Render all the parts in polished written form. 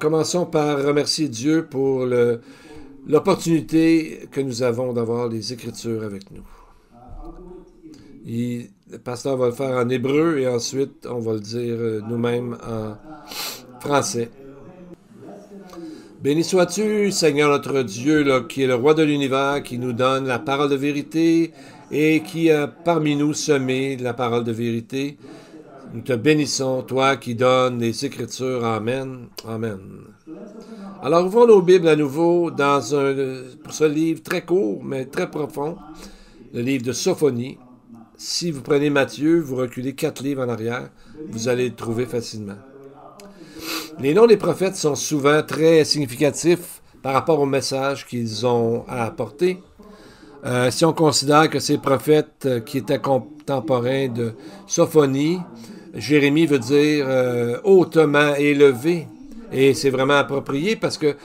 commençons par remercier Dieu pour l'opportunité que nous avons d'avoir les Écritures avec nous. Le pasteur va le faire en hébreu et ensuite on va le dire nous-mêmes en français. Béni sois-tu, Seigneur notre Dieu, là, qui est le roi de l'univers, qui nous donne la parole de vérité et qui a parmi nous semé la parole de vérité. Nous te bénissons, toi qui donnes les Écritures. Amen. Amen. Alors, ouvrons nos Bibles à nouveau pour ce livre très court, mais très profond, le livre de Sophonie. Si vous prenez Matthieu, vous reculez 4 livres en arrière, vous allez le trouver facilement. Les noms des prophètes sont souvent très significatifs par rapport au message qu'ils ont à apporter. Si on considère que ces prophètes qui étaient contemporains de Sophonie, Jérémie veut dire hautement élevé. Et c'est vraiment approprié parce que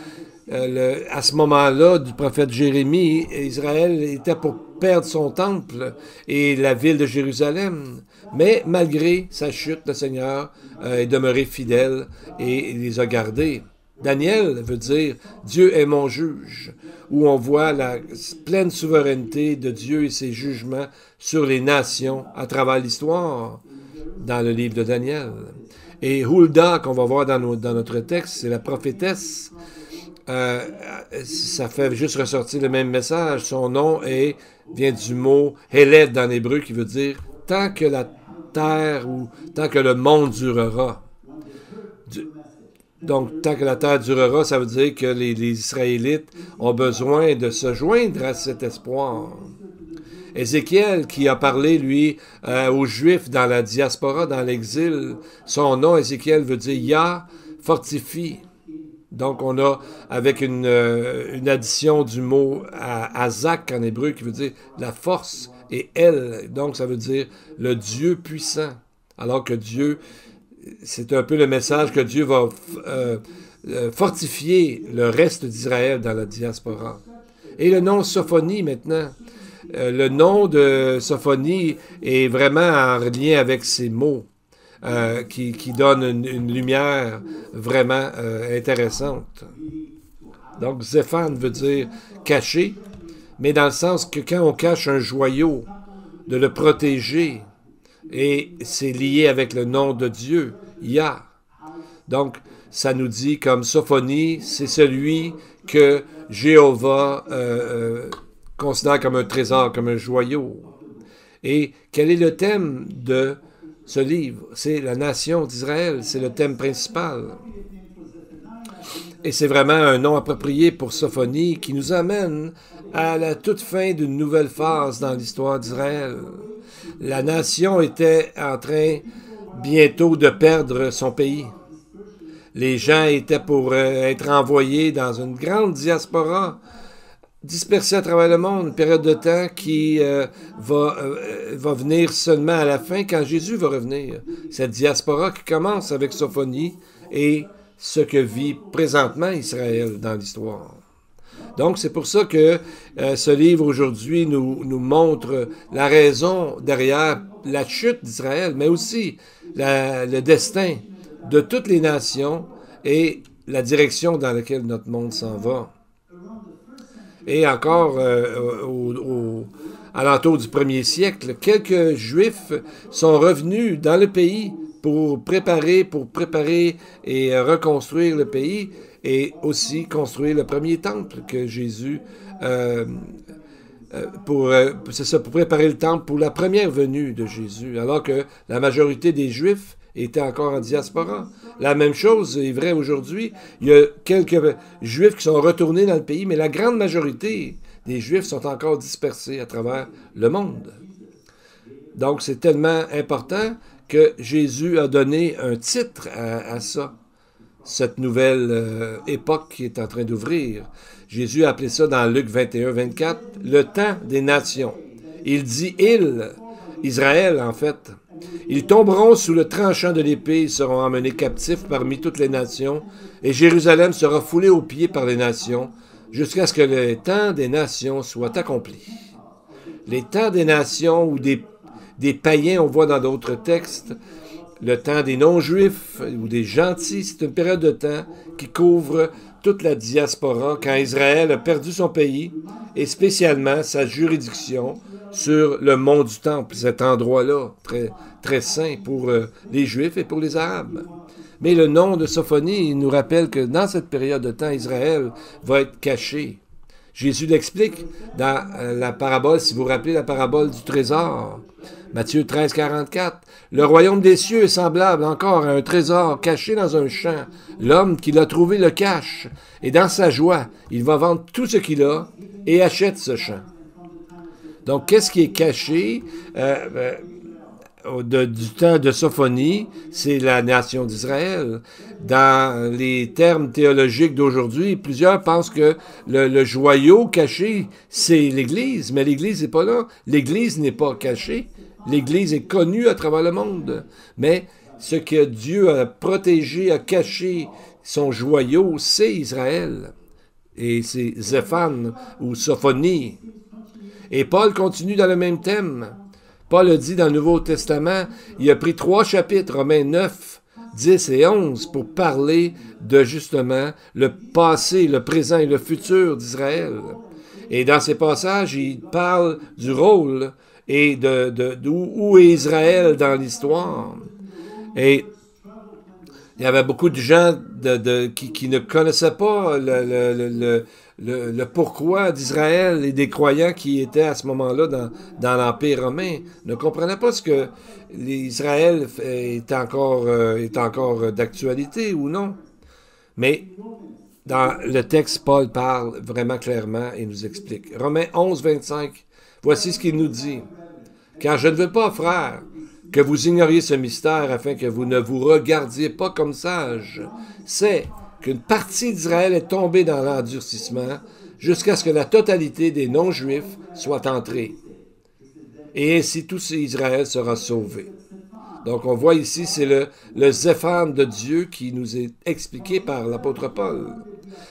à ce moment-là, du prophète Jérémie, Israël était pour perdre son temple et la ville de Jérusalem. Mais malgré sa chute, le Seigneur est demeuré fidèle et les a gardés. Daniel veut dire « Dieu est mon juge », où on voit la pleine souveraineté de Dieu et ses jugements sur les nations à travers l'histoire dans le livre de Daniel. Et Hulda, qu'on va voir dans notre texte, c'est la prophétesse. Ça fait juste ressortir le même message. Son nom vient du mot « Héled » dans l'hébreu, qui veut dire « tant que la terre ou tant que le monde durera ». Donc, tant que la terre durera, ça veut dire que les Israélites ont besoin de se joindre à cet espoir. Ézéchiel, qui a parlé, lui, aux Juifs dans la diaspora, dans l'exil, son nom, Ézéchiel, veut dire « Yah fortifie ». Donc, on a, avec une addition du mot Azak en hébreu, qui veut dire « la force », et « El », donc ça veut dire « le Dieu puissant ». Alors que Dieu, c'est un peu le message que Dieu va fortifier le reste d'Israël dans la diaspora. Et le nom Sophonie, maintenant. Le nom de Sophonie est vraiment en lien avec ces mots qui donnent une lumière vraiment intéressante. Donc, Zéphane veut dire cacher, mais dans le sens que quand on cache un joyau, de le protéger, et c'est lié avec le nom de Dieu, Yah. Donc, ça nous dit comme Sophonie, c'est celui que Jéhovah considère comme un trésor, comme un joyau. Et quel est le thème de ce livre? C'est la nation d'Israël, c'est le thème principal. Et c'est vraiment un nom approprié pour Sophonie qui nous amène à la toute fin d'une nouvelle phase dans l'histoire d'Israël. La nation était en train bientôt de perdre son pays. Les gens étaient pour être envoyés dans une grande diaspora, dispersée à travers le monde, une période de temps qui va venir seulement à la fin quand Jésus va revenir. Cette diaspora qui commence avec Sophonie et ce que vit présentement Israël dans l'histoire. Donc, c'est pour ça que ce livre aujourd'hui nous montre la raison derrière la chute d'Israël, mais aussi le destin de toutes les nations et la direction dans laquelle notre monde s'en va. Et encore, à l'entour du 1er siècle, quelques Juifs sont revenus dans le pays pour préparer et reconstruire le pays et aussi construire le premier temple que Jésus, pour préparer le temple pour la première venue de Jésus, alors que la majorité des Juifs étaient encore en diaspora. La même chose est vraie aujourd'hui. Il y a quelques Juifs qui sont retournés dans le pays, mais la grande majorité des Juifs sont encore dispersés à travers le monde. Donc, c'est tellement important que Jésus a donné un titre à ça, cette nouvelle époque qui est en train d'ouvrir. Jésus a appelé ça dans Luc 21-24, le temps des nations. Il dit « il », Israël en fait. Ils tomberont sous le tranchant de l'épée, ils seront emmenés captifs parmi toutes les nations, et Jérusalem sera foulée aux pieds par les nations, jusqu'à ce que le temps des nations soit accompli. Les temps des nations ou des païens, on voit dans d'autres textes, le temps des non-juifs ou des gentils. C'est une période de temps qui couvre toute la diaspora quand Israël a perdu son pays et spécialement sa juridiction sur le mont du Temple, cet endroit-là, très, très saint pour les Juifs et pour les Arabes. Mais le nom de Sophonie nous rappelle que dans cette période de temps, Israël va être caché. Jésus l'explique dans la parabole, si vous vous rappelez la parabole du trésor. Matthieu 13, 44. Le royaume des cieux est semblable encore à un trésor caché dans un champ. L'homme qui l'a trouvé le cache, et dans sa joie, il va vendre tout ce qu'il a et achète ce champ. Donc, qu'est-ce qui est caché du temps de Sophonie? C'est la nation d'Israël. Dans les termes théologiques d'aujourd'hui, plusieurs pensent que le joyau caché, c'est l'Église, mais l'Église n'est pas là. L'Église n'est pas cachée. L'Église est connue à travers le monde. Mais ce que Dieu a protégé, a caché son joyau, c'est Israël. Et c'est Zéphane ou Sophonie. Et Paul continue dans le même thème. Paul a dit dans le Nouveau Testament, il a pris 3 chapitres, Romains 9, 10 et 11, pour parler de justement le passé, le présent et le futur d'Israël. Et dans ces passages, il parle du rôle et d'où est Israël dans l'histoire. Et il y avait beaucoup de gens qui ne connaissaient pas le pourquoi d'Israël et des croyants qui étaient à ce moment-là dans l'Empire romain. Ne comprenaient pas ce que l'Israël est encore d'actualité ou non. Mais dans le texte, Paul parle vraiment clairement et nous explique. Romains 11, 25, voici ce qu'il nous dit. « Car je ne veux pas, frères, que vous ignoriez ce mystère afin que vous ne vous regardiez pas comme sages. C'est qu'une partie d'Israël est tombée dans l'endurcissement jusqu'à ce que la totalité des non-juifs soit entrée. Et ainsi tout Israël sera sauvé. » Donc on voit ici, c'est le Zéphane de Dieu qui nous est expliqué par l'apôtre Paul.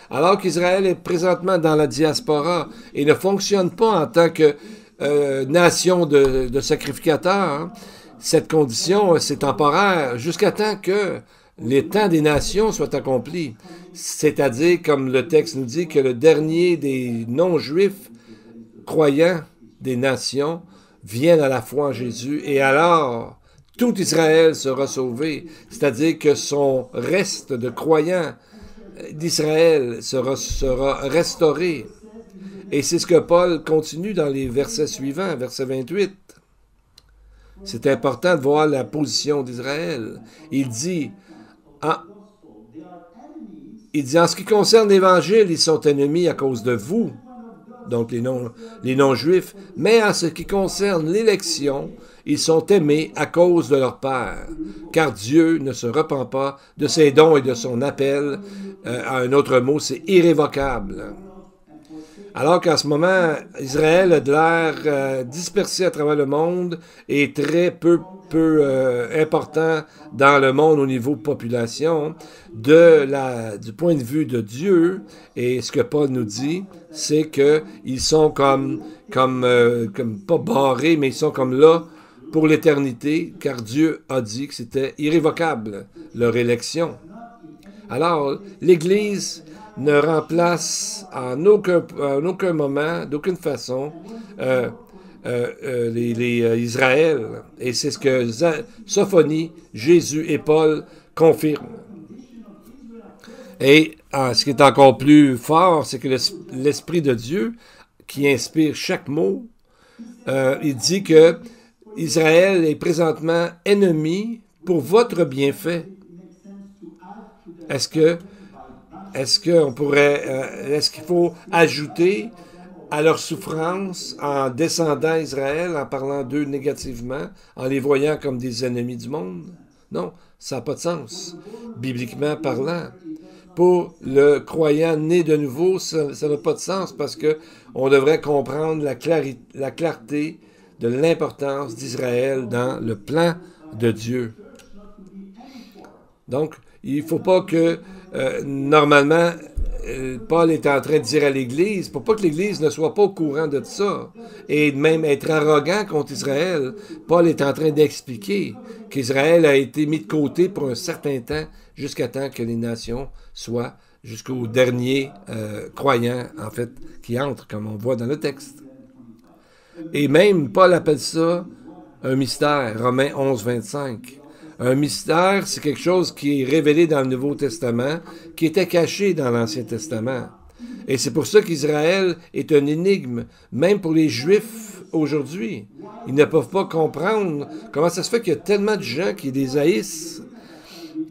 Alors qu'Israël est présentement dans la diaspora et ne fonctionne pas en tant que nation de sacrificateurs, hein, cette condition, c'est temporaire, jusqu'à temps que les temps des nations soient accomplis. C'est-à-dire, comme le texte nous dit, que le dernier des non-juifs croyants des nations vienne à la foi en Jésus, et alors tout Israël sera sauvé. C'est-à-dire que son reste de croyants d'Israël sera restauré. Et c'est ce que Paul continue dans les versets suivants, verset 28. C'est important de voir la position d'Israël. Il dit, en ce qui concerne l'Évangile, ils sont ennemis à cause de vous, donc les non-juifs, mais en ce qui concerne l'élection, ils sont aimés à cause de leur Père, car Dieu ne se repent pas de ses dons et de son appel. Un autre mot, c'est irrévocable. Alors qu'en ce moment, Israël a de l'air dispersé à travers le monde et très peu important dans le monde au niveau population, du point de vue de Dieu, et ce que Paul nous dit, c'est qu'ils sont comme pas barrés, mais ils sont comme là pour l'éternité, car Dieu a dit que c'était irrévocable, leur élection. Alors, l'Église ne remplace en aucun moment, d'aucune façon, Israël. Et c'est ce que Sophonie, Jésus et Paul confirment. Et ce qui est encore plus fort, c'est que l'Esprit de Dieu, qui inspire chaque mot, il dit que Israël est présentement ennemi pour votre bienfait. Est-ce qu'il faut ajouter à leur souffrance en descendant à Israël, en parlant d'eux négativement, en les voyant comme des ennemis du monde? Non, ça n'a pas de sens, bibliquement parlant. Pour le croyant né de nouveau, ça n'a pas de sens parce que on devrait comprendre la clarté de l'importance d'Israël dans le plan de Dieu. Donc, il ne faut pas que, normalement, Paul est en train de dire à l'Église, pour pas que l'Église ne soit pas au courant de ça, et même être arrogant contre Israël, Paul est en train d'expliquer qu'Israël a été mis de côté pour un certain temps, jusqu'à temps que les nations soient jusqu'au dernier croyant, en fait, qui entre, comme on voit dans le texte. Et même, Paul appelle ça un mystère, Romains 11, 25. Un mystère, c'est quelque chose qui est révélé dans le Nouveau Testament, qui était caché dans l'Ancien Testament. Et c'est pour ça qu'Israël est une énigme, même pour les Juifs aujourd'hui. Ils ne peuvent pas comprendre comment ça se fait qu'il y a tellement de gens qui les haïssent.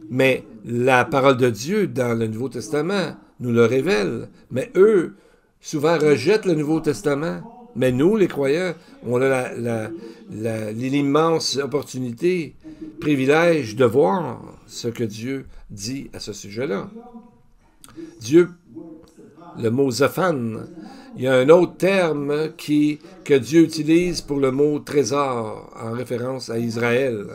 Mais la parole de Dieu dans le Nouveau Testament nous le révèle. Mais eux, souvent, rejettent le Nouveau Testament. Mais nous, les croyants, on a l'immense opportunité, privilège de voir ce que Dieu dit à ce sujet-là. Dieu, le mot Zéphane, il y a un autre terme que Dieu utilise pour le mot trésor, en référence à Israël.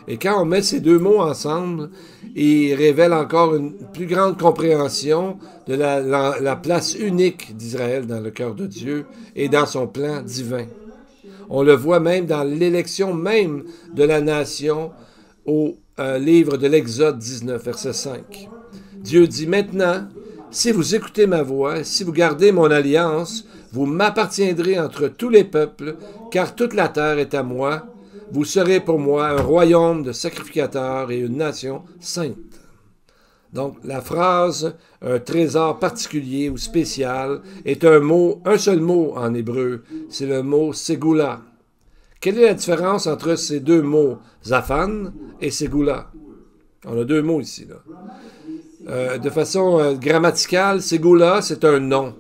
Et quand on met ces deux mots ensemble, ils révèlent encore une plus grande compréhension de la place unique d'Israël dans le cœur de Dieu et dans son plan divin. On le voit même dans l'élection même de la nation au livre de l'Exode 19, verset 5. Dieu dit maintenant, si vous écoutez ma voix, si vous gardez mon alliance, vous m'appartiendrez entre tous les peuples, car toute la terre est à moi. Vous serez pour moi un royaume de sacrificateurs et une nation sainte. Donc, la phrase « un trésor particulier ou spécial » est un seul mot en hébreu. C'est le mot « ségoula ». Quelle est la différence entre ces deux mots « Zéphane » et « ségoula » ? On a deux mots ici, là. De façon grammaticale, ségoula, c'est un nom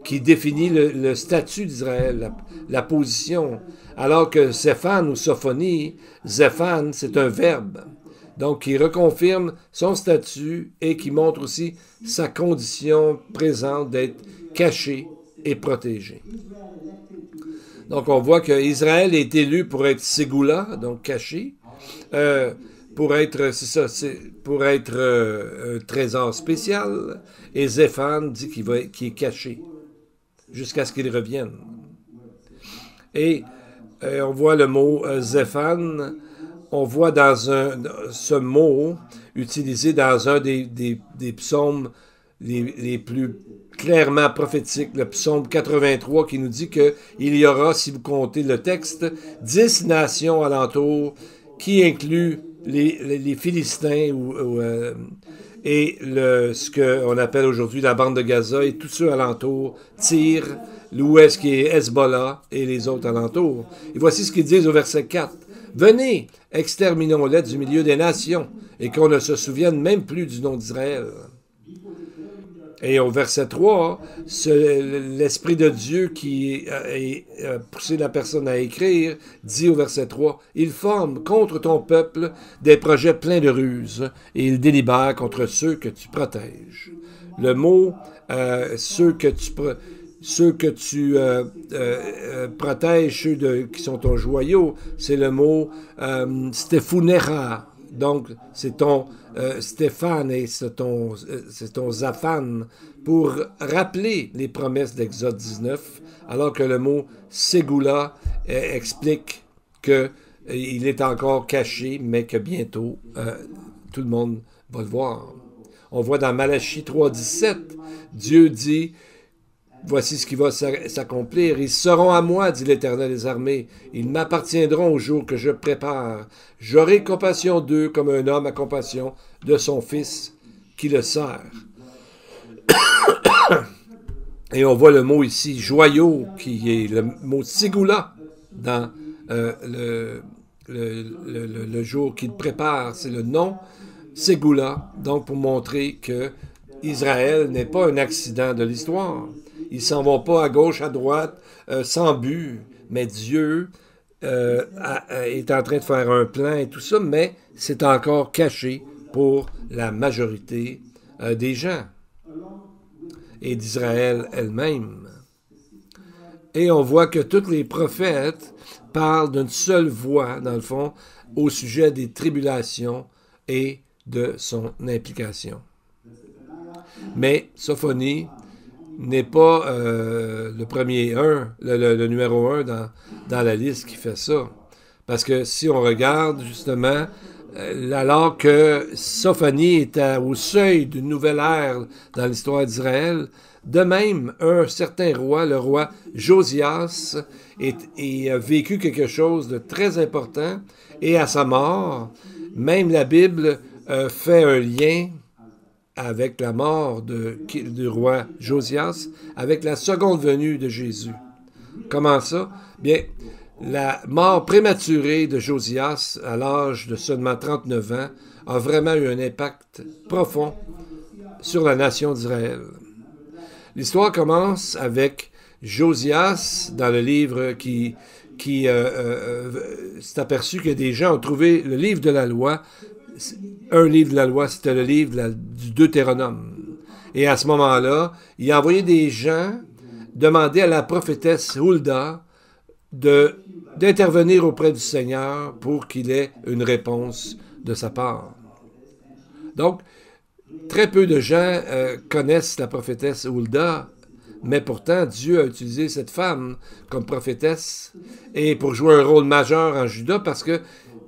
qui définit le statut d'Israël, la position, alors que Zéphane ou Sophonie, Zéphane, c'est un verbe, donc qui reconfirme son statut et qui montre aussi sa condition présente d'être caché et protégé. Donc on voit qu'Israël est élu pour être ségoula, donc caché, pour être un trésor spécial, et Zéphane dit qu'il est caché jusqu'à ce qu'il revienne. Et on voit le mot Zéphane, on voit dans ce mot utilisé dans un des psaumes les plus clairement prophétiques, le psaume 83, qui nous dit qu'il y aura, si vous comptez le texte, 10 nations alentour, qui incluent les Philistins et ce qu'on appelle aujourd'hui la bande de Gaza et tous ceux alentours, Tyr, l'ouest qui est Hezbollah et les autres alentours. Et voici ce qu'ils disent au verset 4. « Venez, exterminons-les du milieu des nations, et qu'on ne se souvienne même plus du nom d'Israël. » Et au verset 3, l'Esprit de Dieu qui a poussé la personne à écrire, dit au verset 3, « Il forme contre ton peuple des projets pleins de ruses, et il délibère contre ceux que tu protèges. » Le mot « ceux que tu protèges, qui sont ton joyau », c'est le mot « stéphounera ». Donc, c'est ton Stéphane et c'est ton Zéphane pour rappeler les promesses d'Exode 19, alors que le mot ségoula explique qu'il est encore caché, mais que bientôt tout le monde va le voir. On voit dans Malachie 3,17, Dieu dit: voici ce qui va s'accomplir. Ils seront à moi, dit l'Éternel des armées. Ils m'appartiendront au jour que je prépare. J'aurai compassion d'eux comme un homme a compassion de son fils qui le sert. Et on voit le mot ici, joyau, qui est le mot ségoula dans le jour qu'il prépare. C'est le nom ségoula, donc pour montrer que Israël n'est pas un accident de l'histoire. Ils s'en vont pas à gauche, à droite, sans but, mais Dieu est en train de faire un plan et tout ça, mais c'est encore caché pour la majorité des gens et d'Israël elle-même. Et on voit que tous les prophètes parlent d'une seule voix, dans le fond, au sujet des tribulations et de son implication. Mais Sophonie n'est pas le premier le numéro 1 dans la liste qui fait ça. Parce que si on regarde justement, alors que Sophonie est au seuil d'une nouvelle ère dans l'histoire d'Israël, de même, un certain roi, le roi Josias, a vécu quelque chose de très important, et à sa mort, même la Bible fait un lien avec la mort du roi Josias, avec la seconde venue de Jésus. Comment ça? Bien, la mort prématurée de Josias, à l'âge de seulement 39 ans, a vraiment eu un impact profond sur la nation d'Israël. L'histoire commence avec Josias, dans le livre qui s'est aperçu que des gens ont trouvé le livre de la loi. Un livre de la loi, c'était le livre du Deutéronome. Et à ce moment-là, il a envoyé des gens demander à la prophétesse Hulda d'intervenir auprès du Seigneur pour qu'il ait une réponse de sa part. Donc, très peu de gens connaissent la prophétesse Hulda, mais pourtant, Dieu a utilisé cette femme comme prophétesse et pour jouer un rôle majeur en Juda parce que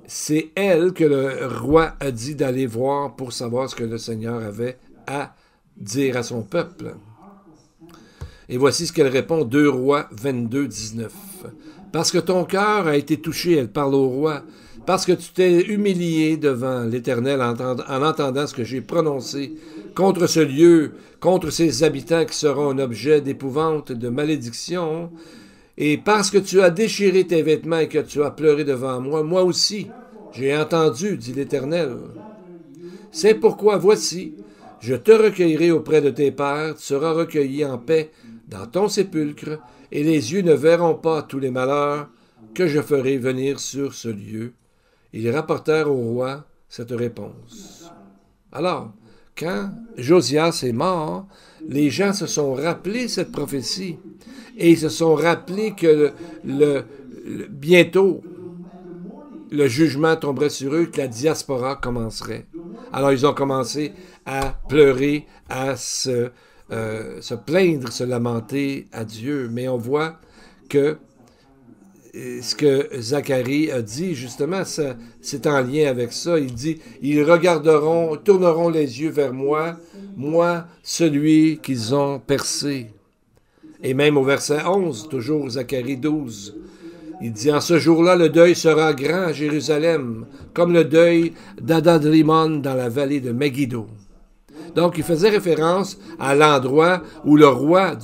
c'est elle que le roi a dit d'aller voir pour savoir ce que le Seigneur avait à dire à son peuple. Et voici ce qu'elle répond, 2 Rois 22, 19. « Parce que ton cœur a été touché, elle parle au roi, parce que tu t'es humilié devant l'Éternel en entendant ce que j'ai prononcé contre ce lieu, contre ses habitants qui seront un objet d'épouvante, de malédiction, et parce que tu as déchiré tes vêtements et que tu as pleuré devant moi, moi aussi, j'ai entendu, dit l'Éternel. C'est pourquoi, voici, je te recueillerai auprès de tes pères, tu seras recueilli en paix dans ton sépulcre, et les yeux ne verront pas tous les malheurs que je ferai venir sur ce lieu. Ils rapportèrent au roi cette réponse. Alors, quand Josias est mort, les gens se sont rappelés cette prophétie et ils se sont rappelés que bientôt le jugement tomberait sur eux, que la diaspora commencerait. Alors ils ont commencé à pleurer, à se plaindre, se lamenter à Dieu. Mais on voit que ce que Zacharie a dit, justement, c'est en lien avec ça. Il dit, ils tourneront les yeux vers moi, moi, celui qu'ils ont percé. Et même au verset 11, toujours Zacharie 12, il dit, en ce jour-là, le deuil sera grand à Jérusalem, comme le deuil d'Adadrimon dans la vallée de Megiddo. Donc, il faisait référence à l'endroit où le roi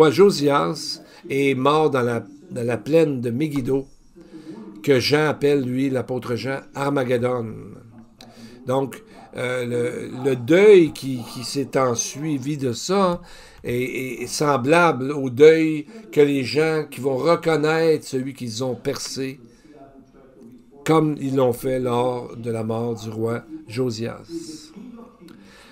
Josias est mort dans la plaine de Megiddo, que Jean appelle, lui, l'apôtre Jean, Armageddon. Donc, le deuil qui s'est ensuivi de ça est semblable au deuil que les gens qui vont reconnaître celui qu'ils ont percé, comme ils l'ont fait lors de la mort du roi Josias.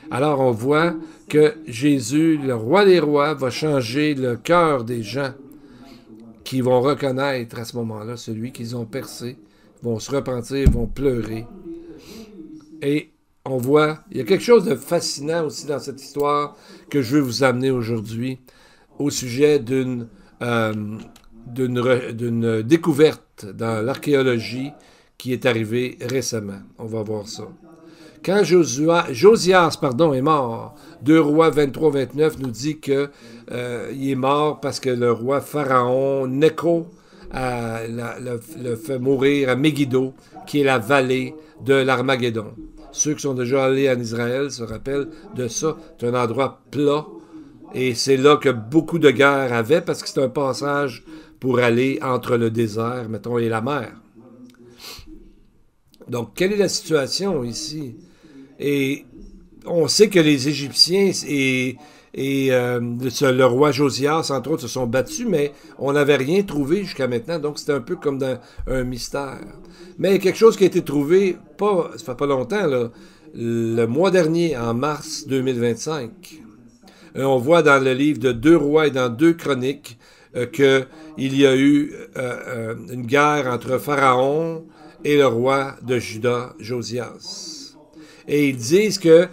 Alors on voit que Jésus, le roi des rois, va changer le cœur des gens qui vont reconnaître à ce moment-là celui qu'ils ont percé, vont se repentir, vont pleurer. Et on voit, il y a quelque chose de fascinant aussi dans cette histoire que je veux vous amener aujourd'hui au sujet d'une découverte dans l'archéologie qui est arrivée récemment. On va voir ça. Quand Josias est mort, 2 Rois 23-29 nous dit qu'il est mort parce que le roi Pharaon, Necho, le fait mourir à Megiddo, qui est la vallée de l'Armageddon. Ceux qui sont déjà allés en Israël se rappellent de ça. C'est un endroit plat et c'est là que beaucoup de guerres avaient parce que c'est un passage pour aller entre le désert, mettons, et la mer. Donc, quelle est la situation ici? Et on sait que les Égyptiens et le roi Josias, entre autres, se sont battus, mais on n'avait rien trouvé jusqu'à maintenant, donc c'était un peu comme dans un mystère. Mais quelque chose qui a été trouvé, ça fait pas longtemps, là, le mois dernier, en mars 2025. On voit dans le livre de 2 Rois et dans 2 Chroniques qu'il y a eu une guerre entre Pharaon et le roi de Juda, Josias. Et ils disent que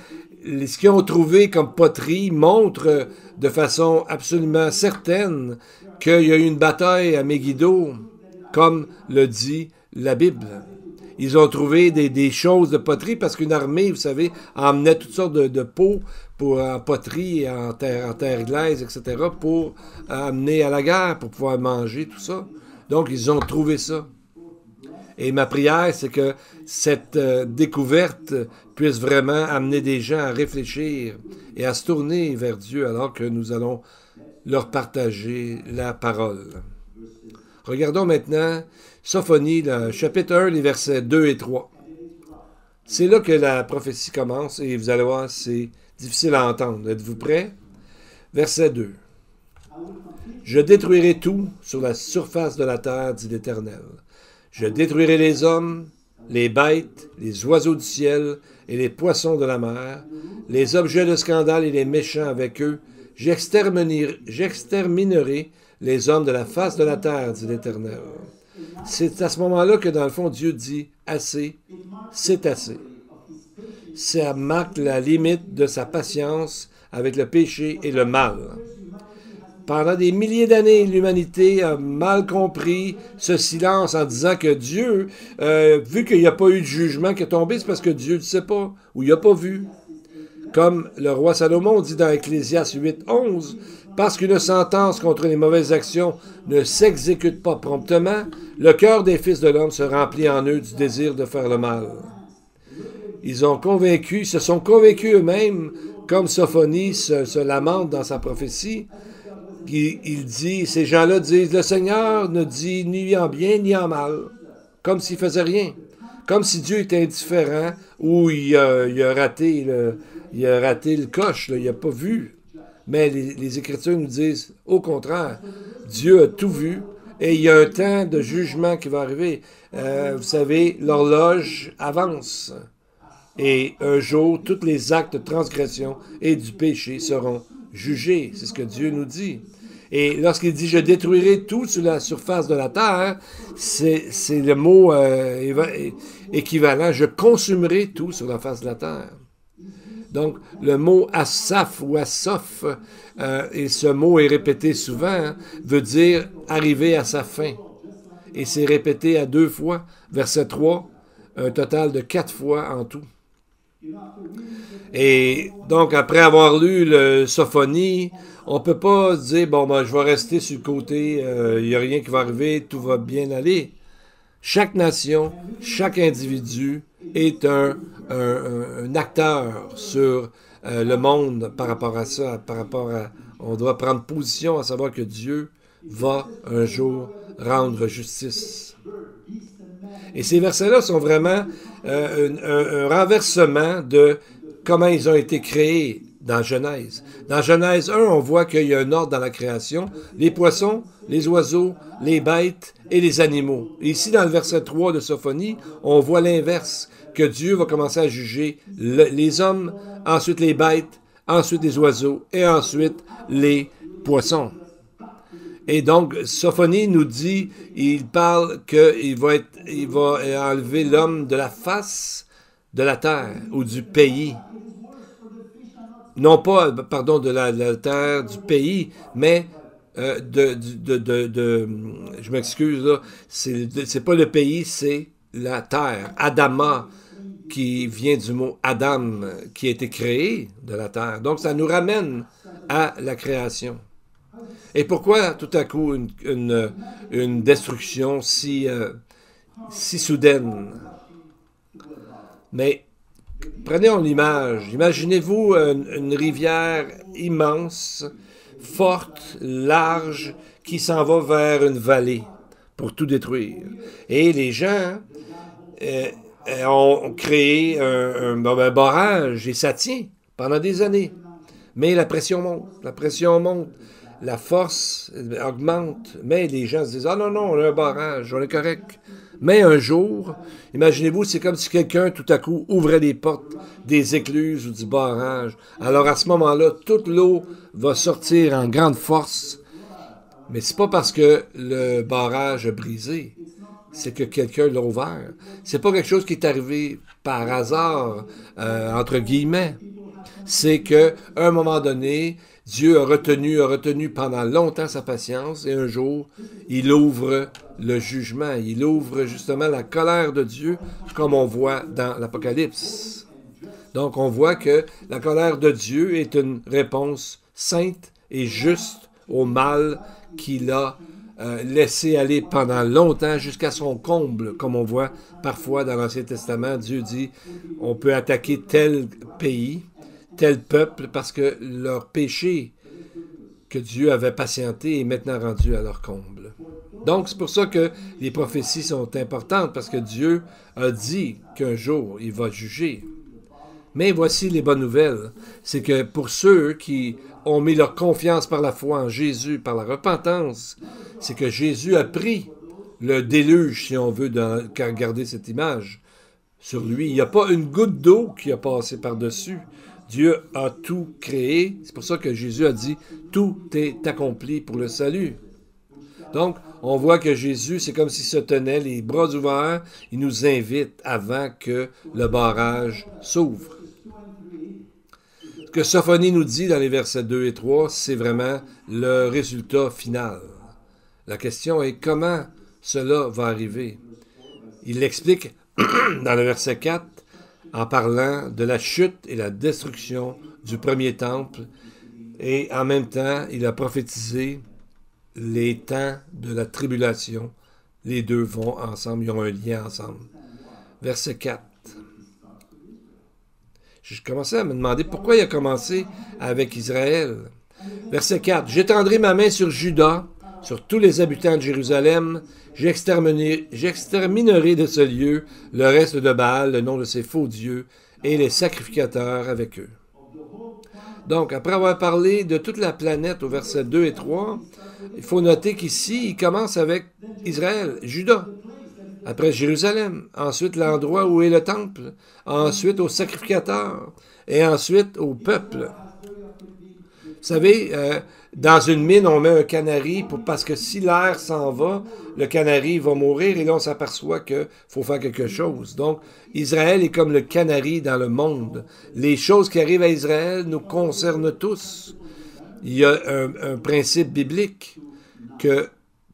ce qu'ils ont trouvé comme poterie montre de façon absolument certaine qu'il y a eu une bataille à Megiddo, comme le dit la Bible. Ils ont trouvé des choses de poterie parce qu'une armée, vous savez, emmenait toutes sortes de pots en poterie, en terre glaise, etc., pour amener à la guerre, pour pouvoir manger, tout ça. Donc, ils ont trouvé ça. Et ma prière, c'est que cette découverte puisse vraiment amener des gens à réfléchir et à se tourner vers Dieu alors que nous allons leur partager la parole. Regardons maintenant Sophonie, le chapitre 1, les versets 2 et 3. C'est là que la prophétie commence et vous allez voir, c'est difficile à entendre. Êtes-vous prêts? Verset 2. Je détruirai tout sur la surface de la terre, dit l'Éternel. Je détruirai les hommes, les bêtes, les oiseaux du ciel et les poissons de la mer, les objets de scandale et les méchants avec eux. J'exterminerai les hommes de la face de la terre, dit l'Éternel. C'est à ce moment-là que, dans le fond, Dieu dit « assez, c'est assez ». Ça marque la limite de sa patience avec le péché et le mal. Pendant des milliers d'années, l'humanité a mal compris ce silence en disant que Dieu, vu qu'il n'y a pas eu de jugement qui est tombé, c'est parce que Dieu ne sait pas, ou il n'a pas vu. Comme le roi Salomon dit dans Ecclésiaste 8:11, parce qu'une sentence contre les mauvaises actions ne s'exécute pas promptement, le cœur des fils de l'homme se remplit en eux du désir de faire le mal. Ils se sont convaincus eux-mêmes, comme Sophonie se lamente dans sa prophétie. Il dit, ces gens-là disent, le Seigneur ne dit ni en bien ni en mal, comme s'il faisait rien, comme si Dieu était indifférent ou il a raté le coche, là, il n'a pas vu. Mais les Écritures nous disent, au contraire, Dieu a tout vu et il y a un temps de jugement qui va arriver. Vous savez, l'horloge avance et un jour, tous les actes de transgression et du péché seront jugés. C'est ce que Dieu nous dit. Et lorsqu'il dit « je détruirai tout sur la surface de la terre », c'est le mot équivalent « je consumerai tout sur la face de la terre ». Donc, le mot « asaf » ou « asoph », et ce mot est répété souvent, veut dire « arriver à sa fin ». Et c'est répété à 2 fois, verset 3, un total de 4 fois en tout. Et donc, après avoir lu le Sophonie, on ne peut pas dire, bon, ben, je vais rester sur le côté, il n'y a rien qui va arriver, tout va bien aller. Chaque nation, chaque individu est un acteur sur le monde par rapport à ça, on doit prendre position à savoir que Dieu va un jour rendre justice. Et ces versets-là sont vraiment un renversement de comment ils ont été créés dans Genèse. Dans Genèse 1, on voit qu'il y a un ordre dans la création, les poissons, les oiseaux, les bêtes et les animaux. Et ici, dans le verset 3 de Sophonie, on voit l'inverse, que Dieu va commencer à juger les hommes, ensuite les bêtes, ensuite les oiseaux et ensuite les poissons. Et donc, Sophonie nous dit, il parle qu'il va enlever l'homme de la face de la terre ou du pays. Non pas, pardon, de la terre, du pays, mais je m'excuse, là, c'est pas le pays, c'est la terre. Adama, qui vient du mot Adam, qui a été créé de la terre. Donc, ça nous ramène à la création. Et pourquoi tout à coup une destruction si soudaine? Mais prenez l'image. Imaginez-vous une rivière immense, forte, large, qui s'en va vers une vallée pour tout détruire. Et les gens ont créé un barrage et ça tient pendant des années. Mais la pression monte. La force augmente, mais les gens se disent « Ah non, on a un barrage, on est correct. » Mais un jour, imaginez-vous, c'est comme si quelqu'un, tout à coup, ouvrait les portes des écluses ou du barrage. Alors, à ce moment-là, toute l'eau va sortir en grande force. Mais c'est pas parce que le barrage a brisé. c'est que quelqu'un l'a ouvert. C'est pas quelque chose qui est arrivé par hasard, entre guillemets. C'est qu'à un moment donné, Dieu a retenu pendant longtemps sa patience, et un jour, il ouvre le jugement. Il ouvre justement la colère de Dieu, comme on voit dans l'Apocalypse. Donc, on voit que la colère de Dieu est une réponse sainte et juste au mal qu'il a laissé aller pendant longtemps jusqu'à son comble, comme on voit parfois dans l'Ancien Testament. Dieu dit, on peut attaquer tel pays, tel peuple, parce que leur péché que Dieu avait patienté est maintenant rendu à leur comble. Donc, c'est pour ça que les prophéties sont importantes, parce que Dieu a dit qu'un jour, il va juger. Mais voici les bonnes nouvelles. C'est que pour ceux qui ont mis leur confiance par la foi en Jésus, par la repentance, c'est que Jésus a pris le déluge, si on veut garder cette image, sur lui. Il n'y a pas une goutte d'eau qui a passé par-dessus. Dieu a tout créé. C'est pour ça que Jésus a dit « Tout est accompli pour le salut ». Donc, on voit que Jésus, c'est comme s'il se tenait les bras ouverts. Il nous invite avant que le barrage s'ouvre. Ce que Sophonie nous dit dans les versets 2 et 3, c'est vraiment le résultat final. La question est comment cela va arriver. Il l'explique dans le verset 4 en parlant de la chute et la destruction du premier temple, et en même temps, il a prophétisé les temps de la tribulation. Les deux vont ensemble, ils ont un lien ensemble. Verset 4. Je commençais à me demander pourquoi il a commencé avec Israël. Verset 4. « J'étendrai ma main sur Juda, sur tous les habitants de Jérusalem. J'exterminerai de ce lieu le reste de Baal, le nom de ses faux dieux, et les sacrificateurs avec eux. » Donc, après avoir parlé de toute la planète au verset 2 et 3, il faut noter qu'ici, il commence avec Israël, Juda. Après Jérusalem, ensuite l'endroit où est le temple, ensuite aux sacrificateurs, et ensuite au peuple. Vous savez, dans une mine, on met un canari parce que si l'air s'en va, le canari va mourir, et là on s'aperçoit qu'il faut faire quelque chose. Donc, Israël est comme le canari dans le monde. Les choses qui arrivent à Israël nous concernent tous. Il y a un principe biblique que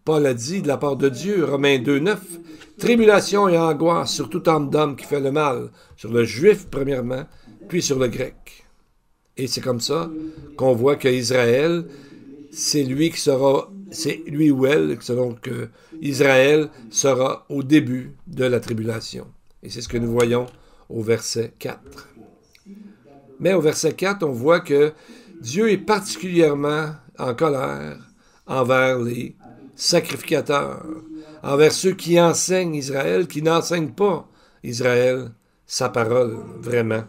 Paul a dit de la part de Dieu, Romains 2,9, « Tribulation et angoisse sur tout homme d'homme qui fait le mal, sur le juif premièrement, puis sur le grec. » Et c'est comme ça qu'on voit qu'Israël, c'est lui ou elle, selon que Israël sera au début de la tribulation. Et c'est ce que nous voyons au verset 4. Mais au verset 4, on voit que Dieu est particulièrement en colère envers les sacrificateurs, envers ceux qui enseignent Israël, qui n'enseignent pas Israël sa parole, vraiment.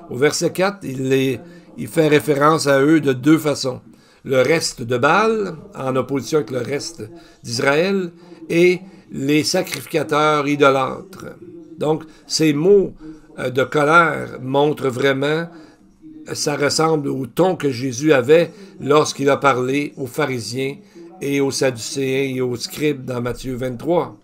Au verset 4, il fait référence à eux de deux façons. Le reste de Baal, en opposition avec le reste d'Israël, et les sacrificateurs idolâtres. Donc, ces mots de colère montrent vraiment, ça ressemble au ton que Jésus avait lorsqu'il a parlé aux pharisiens et aux sadducéens et aux scribes dans Matthieu 23.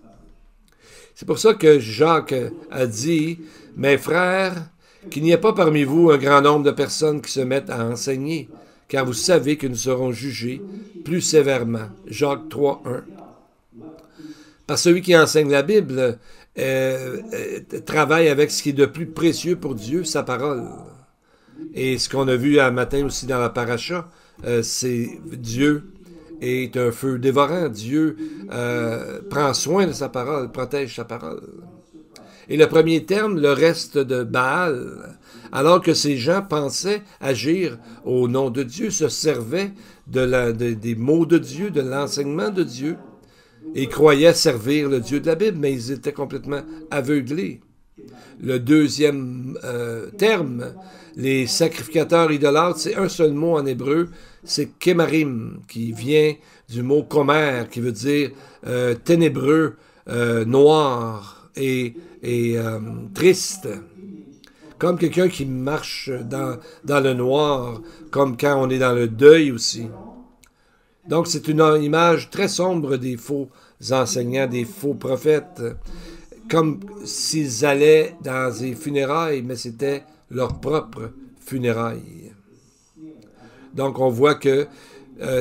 C'est pour ça que Jacques a dit, « Mes frères, qu'il n'y ait pas parmi vous un grand nombre de personnes qui se mettent à enseigner, car vous savez que nous serons jugés plus sévèrement. » Jacques 3, 1. Parce que celui qui enseigne la Bible travaille avec ce qui est de plus précieux pour Dieu, sa parole. Et ce qu'on a vu un matin aussi dans la paracha, c'est Dieu est un feu dévorant. Dieu prend soin de sa parole, protège sa parole. Et le premier terme, le reste de Baal, alors que ces gens pensaient agir au nom de Dieu, se servaient des mots de Dieu, de l'enseignement de Dieu, et croyaient servir le Dieu de la Bible, mais ils étaient complètement aveuglés. Le deuxième terme, les sacrificateurs idolâtres, c'est un seul mot en hébreu, c'est kémarim, qui vient du mot komer, qui veut dire ténébreux, noir et triste. Comme quelqu'un qui marche dans le noir, comme quand on est dans le deuil aussi. Donc, c'est une image très sombre des faux enseignants, des faux prophètes, comme s'ils allaient dans des funérailles, mais c'était leur propre funérailles. Donc, on voit que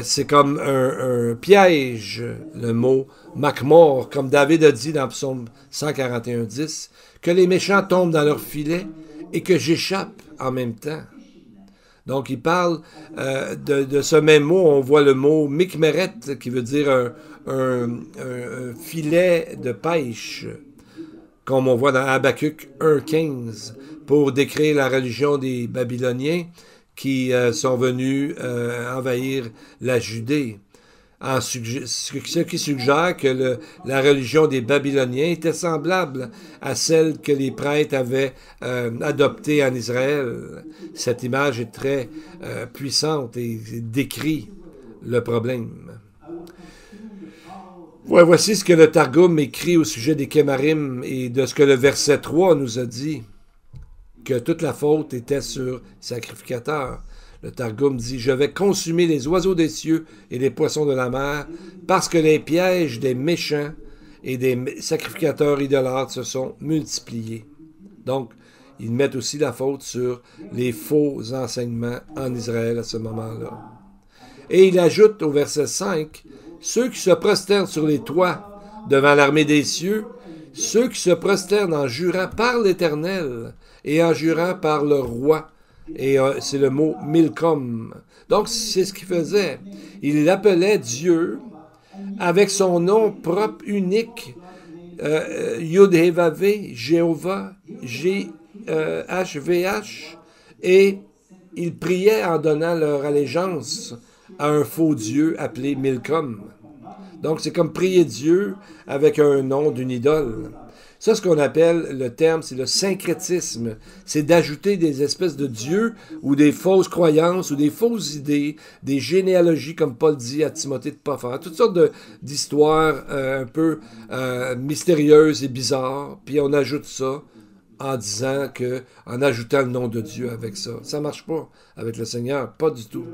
c'est comme un piège, le mot Macmore, comme David a dit dans Psaume 141:10, que les méchants tombent dans leur filet et que j'échappe en même temps. Donc, il parle de ce même mot. On voit le mot mikmeret, qui veut dire un filet de pêche, comme on voit dans Habakkuk 1:15, pour décrire la religion des Babyloniens qui sont venus envahir la Judée. Ce qui suggère que la religion des Babyloniens était semblable à celle que les prêtres avaient adoptée en Israël. Cette image est très puissante et décrit le problème. Voici ce que le Targum écrit au sujet des Kémarim et de ce que le verset 3 nous a dit, que toute la faute était sur le sacrificateur. Le Targum dit « Je vais consumer les oiseaux des cieux et les poissons de la mer, parce que les pièges des méchants et des sacrificateurs idolâtres se sont multipliés. » Donc, ils mettent aussi la faute sur les faux enseignements en Israël à ce moment-là. Et il ajoute au verset 5 « Ceux qui se prosternent sur les toits devant l'armée des cieux, ceux qui se prosternent en jurant par l'Éternel et en jurant par le roi. » Et c'est le mot Milcom. Donc, c'est ce qu'il faisait. Il appelait Dieu avec son nom propre, unique, Yud-Heh-Vav-Heh, Jéhovah, G-H-V-H, et il priait en donnant leur allégeance à un faux Dieu appelé Milcom. Donc, c'est comme prier Dieu avec un nom d'une idole. Ça, ce qu'on appelle, le terme, c'est le syncrétisme. C'est d'ajouter des espèces de dieux ou des fausses croyances ou des fausses idées, des généalogies, comme Paul dit à Timothée de ne pas faire. Toutes sortes d'histoires un peu mystérieuses et bizarres. Puis on ajoute ça en disant que, en ajoutant le nom de Dieu avec ça. Ça ne marche pas avec le Seigneur, pas du tout.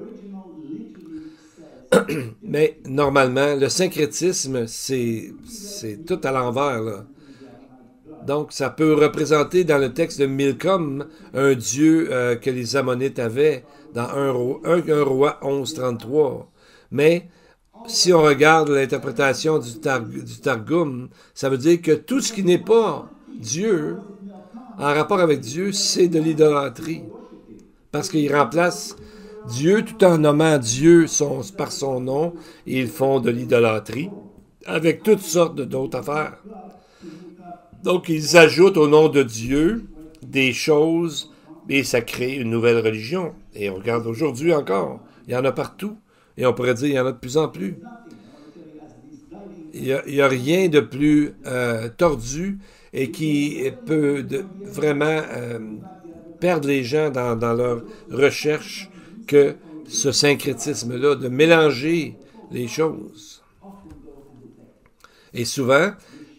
Mais normalement, le syncrétisme, c'est tout à l'envers, là. Donc, ça peut représenter dans le texte de Milcom un dieu que les Ammonites avaient dans 1 Roi 11:33. Mais si on regarde l'interprétation du Targum, ça veut dire que tout ce qui n'est pas Dieu, en rapport avec Dieu, c'est de l'idolâtrie. Parce qu'il remplace Dieu tout en nommant Dieu par son nom, et ils font de l'idolâtrie avec toutes sortes d'autres affaires. Donc, ils ajoutent au nom de Dieu des choses et ça crée une nouvelle religion. Et on regarde aujourd'hui encore, il y en a partout. Et on pourrait dire qu'il y en a de plus en plus. Il n'y a rien de plus tordu et qui peut vraiment perdre les gens dans leur recherche que ce syncrétisme-là, de mélanger les choses. Et souvent,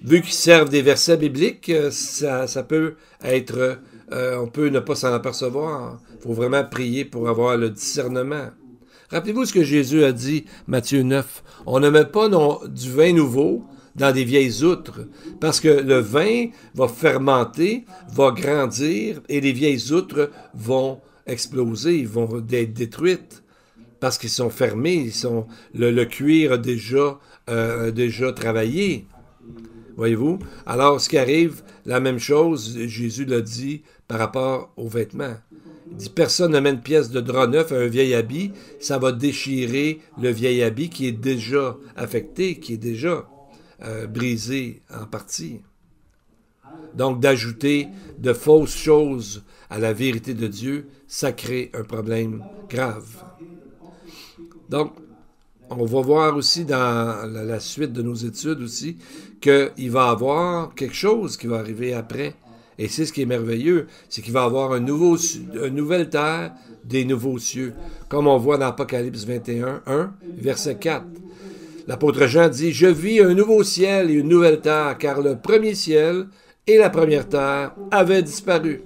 vu qu'ils servent des versets bibliques, ça peut être... on peut ne pas s'en apercevoir. Il faut vraiment prier pour avoir le discernement. Rappelez-vous ce que Jésus a dit, Matthieu 9. On ne met pas du vin nouveau dans des vieilles outres, parce que le vin va fermenter, va grandir, et les vieilles outres vont exploser, vont être détruites, parce qu'ils sont fermés, le cuir a déjà travaillé. Voyez-vous? Alors, ce qui arrive, la même chose, Jésus l'a dit par rapport aux vêtements. Il dit, personne ne met une pièce de drap neuf à un vieil habit, ça va déchirer le vieil habit qui est déjà affecté, qui est déjà brisé en partie. Donc, d'ajouter de fausses choses à la vérité de Dieu, ça crée un problème grave. Donc, on va voir aussi dans la suite de nos études aussi qu'il va y avoir quelque chose qui va arriver après. Et c'est ce qui est merveilleux, c'est qu'il va y avoir une nouvelle terre, des nouveaux cieux. Comme on voit dans Apocalypse 21, 1, verset 4. L'apôtre Jean dit « Je vis un nouveau ciel et une nouvelle terre, car le premier ciel et la première terre avaient disparu. »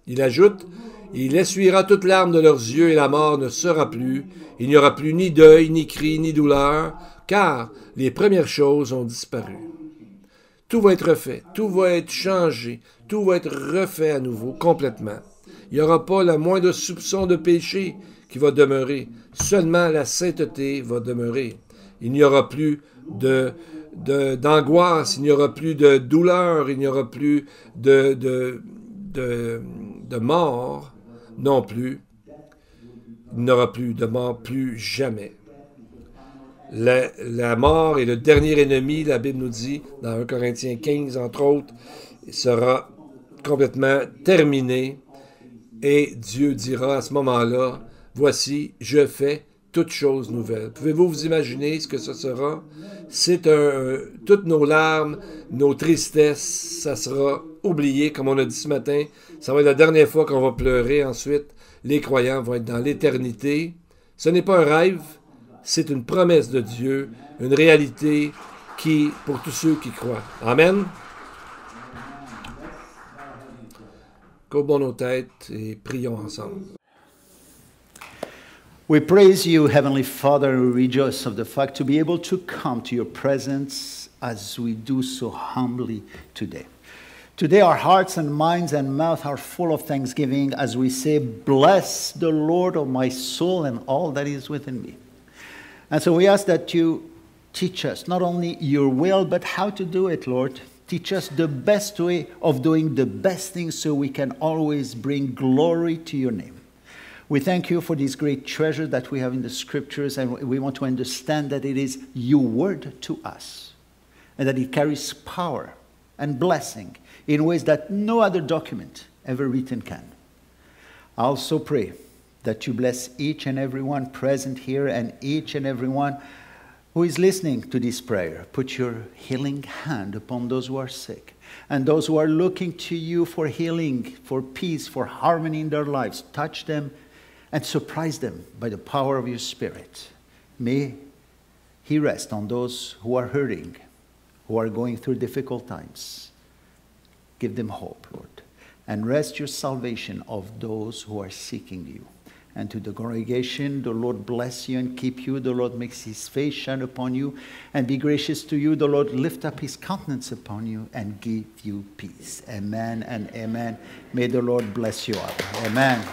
Il ajoute Il essuiera toute larme de leurs yeux et la mort ne sera plus. Il n'y aura plus ni deuil, ni cri, ni douleur, car les premières choses ont disparu. Tout va être refait, tout va être changé, tout va être refait à nouveau, complètement. Il n'y aura pas le moindre soupçon de péché qui va demeurer. Seulement la sainteté va demeurer. Il n'y aura plus d'angoisse, il n'y aura plus de douleur, il n'y aura plus de mort non plus. Il n'y aura plus de mort, plus jamais. La mort est le dernier ennemi, la Bible nous dit, dans 1 Corinthiens 15, entre autres, sera complètement terminé. Et Dieu dira à ce moment-là, « Voici, je fais toutes choses nouvelles. » Pouvez-vous vous imaginer ce que ce sera? C'est toutes nos larmes, nos tristesses, ça sera oublié, comme on a dit ce matin. Ça va être la dernière fois qu'on va pleurer. Ensuite, les croyants vont être dans l'éternité. Ce n'est pas un rêve, c'est une promesse de Dieu, une réalité pour tous ceux qui croient. Amen. Courbons nos têtes et prions ensemble. We praise you, Heavenly Father, and we rejoice of the fact to be able to come to your presence as we do so humbly today. Today our hearts and minds and mouth are full of thanksgiving as we say, "Bless the Lord, O my soul, and all that is within me." And so we ask that you teach us not only your will, but how to do it, Lord. Teach us the best way of doing the best things so we can always bring glory to your name. We thank you for this great treasure that we have in the scriptures, and we want to understand that it is your word to us, and that it carries power and blessing in ways that no other document ever written can. I also pray that you bless each and everyone present here and each and everyone who is listening to this prayer. Put your healing hand upon those who are sick and those who are looking to you for healing, for peace, for harmony in their lives. Touch them and surprise them by the power of your Spirit. May He rest on those who are hurting, who are going through difficult times. Give them hope, Lord, and rest your salvation of those who are seeking you. And to the congregation, the Lord bless you and keep you. The Lord makes His face shine upon you and be gracious to you. The Lord lift up His countenance upon you and give you peace. Amen and amen. May the Lord bless you all. Amen.